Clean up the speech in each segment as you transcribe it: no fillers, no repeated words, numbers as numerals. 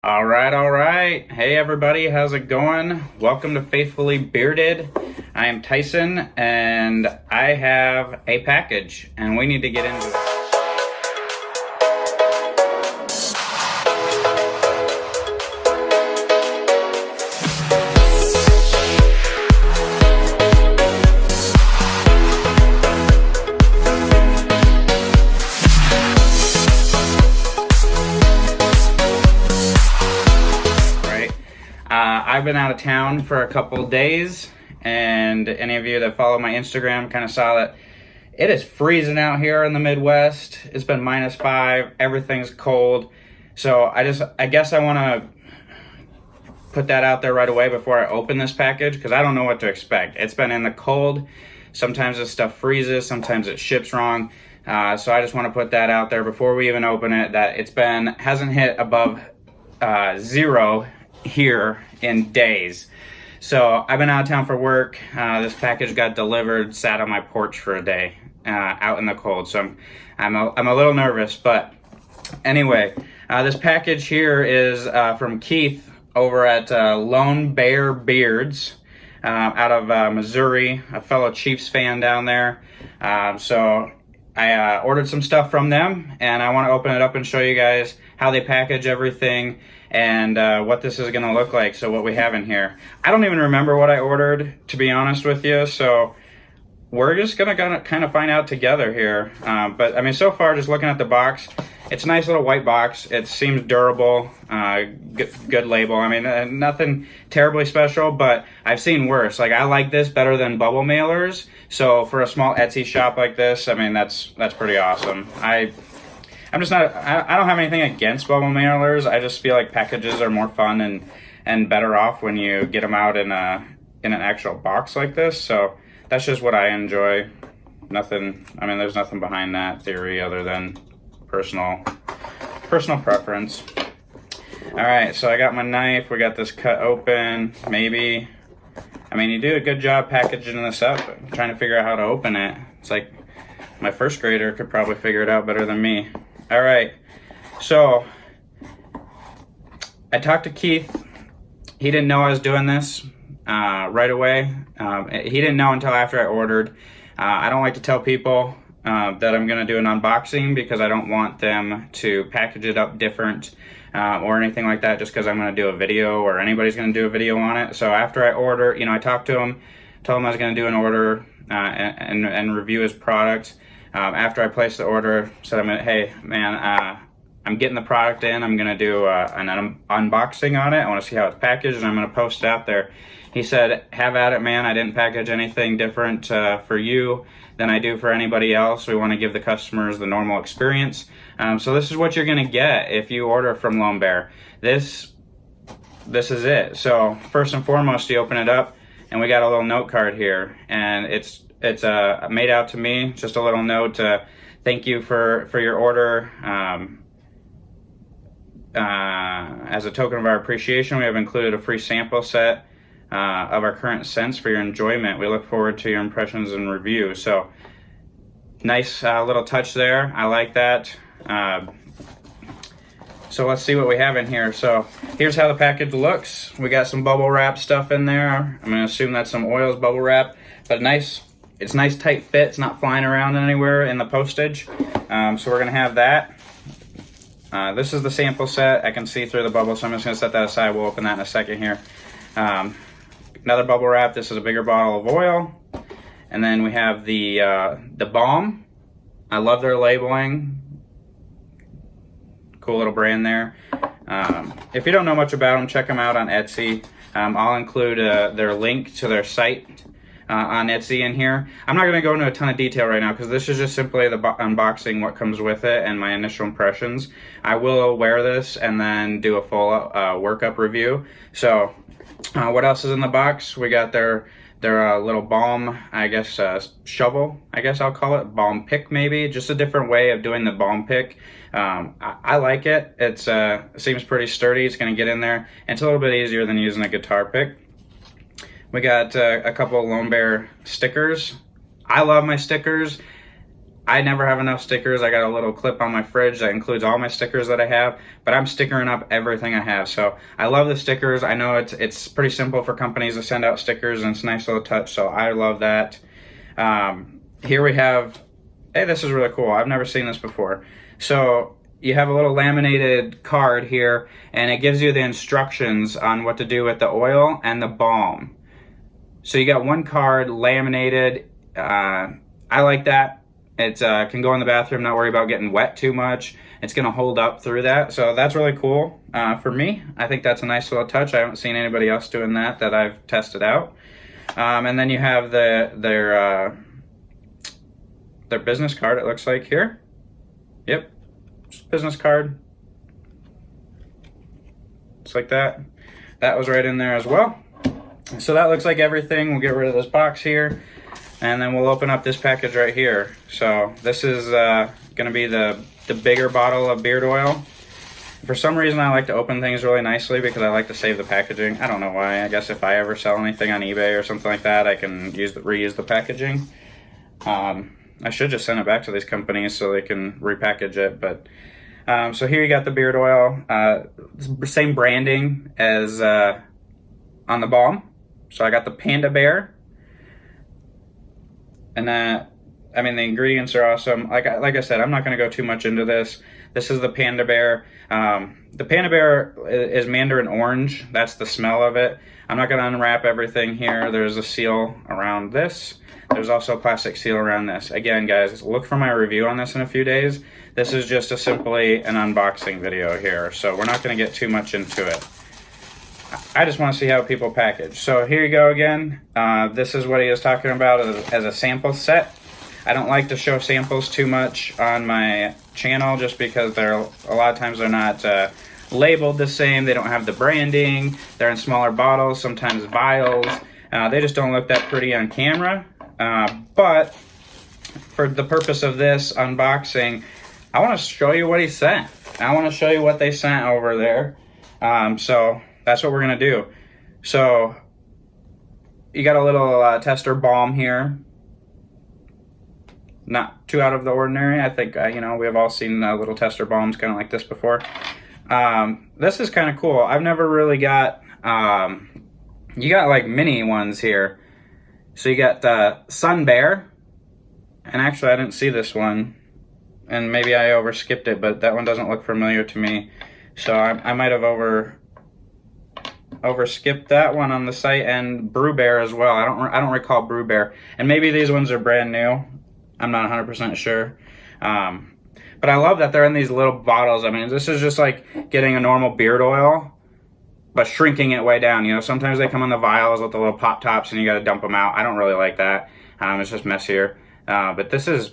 All right. Hey everybody, how's it going? Welcome to Faithfully Bearded. I am Tyson and I have a package and we need to get into it. I've been out of town for a couple days, and any of you that follow my Instagram kind of saw that it is freezing out here in the Midwest. It's been -5, everything's cold. So I guess I want to put that out there right away before I open this package, because I don't know what to expect. It's been in the cold. Sometimes this stuff freezes, sometimes it ships wrong. So I just want to put that out there before we even open it, that hasn't hit above 0 here in days. So I've been out of town for work. This package got delivered, sat on my porch for a day out in the cold. So I'm a little nervous, but anyway, this package here is from Keith over at LoneBearBeards out of Missouri, a fellow Chiefs fan down there. So I ordered some stuff from them, and I want to open it up and show you guys how they package everything and what this is going to look like. So what we have in here, I don't even remember what I ordered, to be honest with you. So we're just gonna kind of find out together here. But I mean, so far, just looking at the box, it's a nice little white box. It seems durable, good label. I mean, nothing terribly special, but I've seen worse. Like, I like this better than bubble mailers. So for a small Etsy shop like this, I mean, that's pretty awesome. I'm just not, I don't have anything against bubble mailers. I just feel like packages are more fun and better off when you get them out in an actual box like this. So that's just what I enjoy. There's nothing behind that theory other than personal preference. All right, so I got my knife. We got this cut open, maybe. I mean, you do a good job packaging this up. I'm trying to figure out how to open it. It's like my first grader could probably figure it out better than me. All right, so I talked to Keith. He didn't know I was doing this right away. He didn't know until after I ordered. I don't like to tell people that I'm gonna do an unboxing, because I don't want them to package it up different or anything like that, just because I'm gonna do a video or anybody's gonna do a video on it. So after I order, I talked to him, told him I was gonna do an order and review his product. After I placed the order, said, hey man, I'm getting the product in. I'm gonna do an unboxing on it. I want to see how it's packaged, and I'm gonna post it out there. He said, have at it, man. I didn't package anything different for you than I do for anybody else. We want to give the customers the normal experience. So this is what you're gonna get if you order from LoneBear. This is it. So first and foremost, you open it up, and we got a little note card here, and it's made out to me, just a little note to thank you for your order. As a token of our appreciation, we have included a free sample set of our current scents for your enjoyment. We look forward to your impressions and review. So nice little touch there. I like that. So let's see what we have in here. So here's how the package looks. We got some bubble wrap stuff in there. I'm gonna assume that's some oils bubble wrap, but it's nice tight fit. It's not flying around anywhere in the postage. So we're gonna have that. This is the sample set. I can see through the bubble, so I'm just gonna set that aside. We'll open that in a second here. Another bubble wrap. This is a bigger bottle of oil. And then we have the balm. I love their labeling. Cool little brand there. If you don't know much about them, check them out on Etsy. I'll include their link to their site on Etsy in here. I'm not going to go into a ton of detail right now, because this is just simply the unboxing, what comes with it, and my initial impressions. I will wear this and then do a full workup review. So what else is in the box? We got their little balm, I guess, shovel, I guess I'll call it, balm pick maybe, just a different way of doing the balm pick. I like it. It seems pretty sturdy. It's going to get in there. And it's a little bit easier than using a guitar pick. We got a couple of LoneBear stickers. I love my stickers. I never have enough stickers. I got a little clip on my fridge that includes all my stickers that I have, but I'm stickering up everything I have. So I love the stickers. I know it's pretty simple for companies to send out stickers, and it's a nice little touch, so I love that. Here we have, hey, this is really cool. I've never seen this before. So you have a little laminated card here, and it gives you the instructions on what to do with the oil and the balm. So you got one card laminated. I like that. It can go in the bathroom, not worry about getting wet too much. It's going to hold up through that. So that's really cool for me. I think that's a nice little touch. I haven't seen anybody else doing that I've tested out. And then you have their business card, it looks like here. Yep, business card. Just like that. That was right in there as well. So that looks like everything. We'll get rid of this box here. And then we'll open up this package right here. So this is gonna be the bigger bottle of beard oil. For some reason, I like to open things really nicely because I like to save the packaging. I don't know why. I guess if I ever sell anything on eBay or something like that, I can reuse the packaging. I should just send it back to these companies so they can repackage it. But so here you got the beard oil, same branding as on the balm. So I got the Panda Bear. And I mean, the ingredients are awesome. Like I said, I'm not going to go too much into this. This is the Panda Bear. The Panda Bear is mandarin orange. That's the smell of it. I'm not going to unwrap everything here. There's a seal around this. There's also a plastic seal around this. Again, guys, look for my review on this in a few days. This is just simply an unboxing video here, so we're not going to get too much into it. I just want to see how people package. So here you go again. This is what he is talking about as a sample set. I don't like to show samples too much on my channel just because a lot of times they're not labeled the same. They don't have the branding. They're in smaller bottles, sometimes vials. They just don't look that pretty on camera. But for the purpose of this unboxing, I want to show you what he sent. I want to show you what they sent over there. So that's what we're going to do. So you got a little tester balm here. Not too out of the ordinary. I think, you know, we have all seen little tester balms kind of like this before. This is kind of cool. I've never really got, you got like mini ones here. So you got Sun Bear. And actually I didn't see this one. And maybe I overskipped it, but that one doesn't look familiar to me. So I might have overskipped that one on the site, and Brew Bear as well. I don't recall Brew Bear. And maybe these ones are brand new. I'm not 100% sure. But I love that they're in these little bottles. I mean, this is just like getting a normal beard oil, but shrinking it way down. You know, sometimes they come in the vials with the little pop tops and you got to dump them out. I don't really like that. It's just messier. But this is,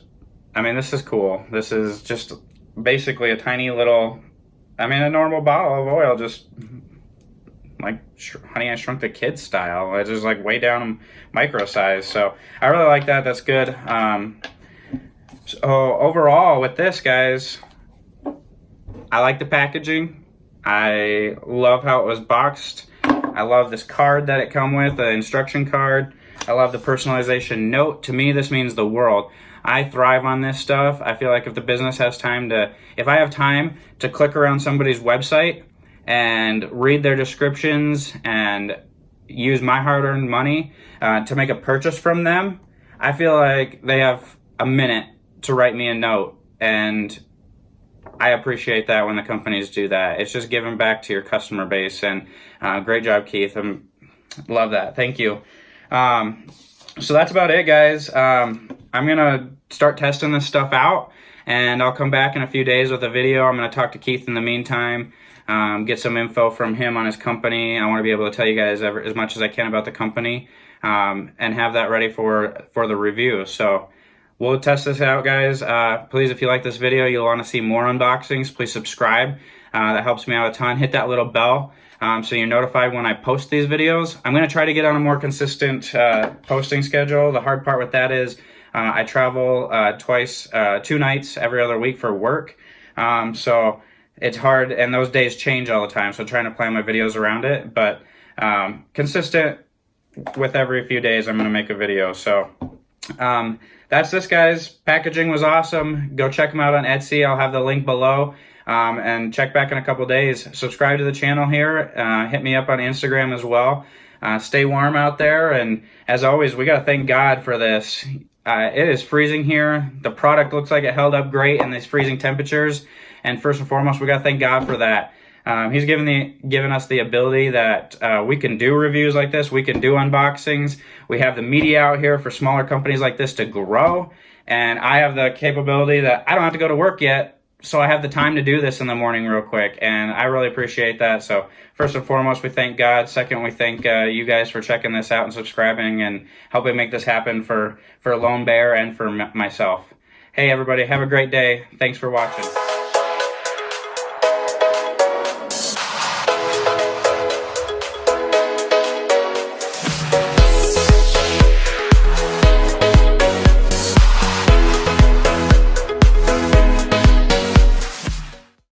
I mean, this is cool. This is just basically a tiny little, I mean, a normal bottle of oil, just like Honey, I Shrunk the Kids style. It's just like way down micro size. So I really like that. That's good. So overall with this, guys, I like the packaging. I love how it was boxed. I love this card that it come with, the instruction card. I love the personalization note. To me, this means the world. I thrive on this stuff. I feel like if the business has time to, if I have time to click around somebody's website and read their descriptions and use my hard-earned money to make a purchase from them, I feel like they have a minute to write me a note, and I appreciate that when the companies do that. It's just giving back to your customer base, and great job, Keith. Love that. Thank you. So that's about it, guys. I'm gonna start testing this stuff out, and I'll come back in a few days with a video. I'm gonna talk to Keith in the meantime, get some info from him on his company. I want to be able to tell you guys as much as I can about the company, and have that ready for the review. So we'll test this out, guys. Please, if you like this video, you'll want to see more unboxings, please subscribe. That helps me out a ton. Hit that little bell so you're notified when I post these videos. I'm going to try to get on a more consistent posting schedule. The hard part with that is I travel 2 nights every other week for work. So it's hard, and those days change all the time. So trying to plan my videos around it, but consistent with every few days, I'm going to make a video. So that's this, guys. Packaging was awesome. Go check them out on Etsy. I'll have the link below. And check back in a couple days. Subscribe to the channel here. Hit me up on Instagram as well. Stay warm out there. And as always, we got to thank God for this. It is freezing here. The product looks like it held up great in these freezing temperatures. And first and foremost, we got to thank God for that. He's given us the ability that we can do reviews like this. We can do unboxings. We have the media out here for smaller companies like this to grow. And I have the capability that I don't have to go to work yet. So I have the time to do this in the morning real quick, and I really appreciate that. So first and foremost, we thank God. Second, we thank you guys for checking this out and subscribing and helping make this happen for LoneBear and for myself. Hey, everybody, have a great day. Thanks for watching.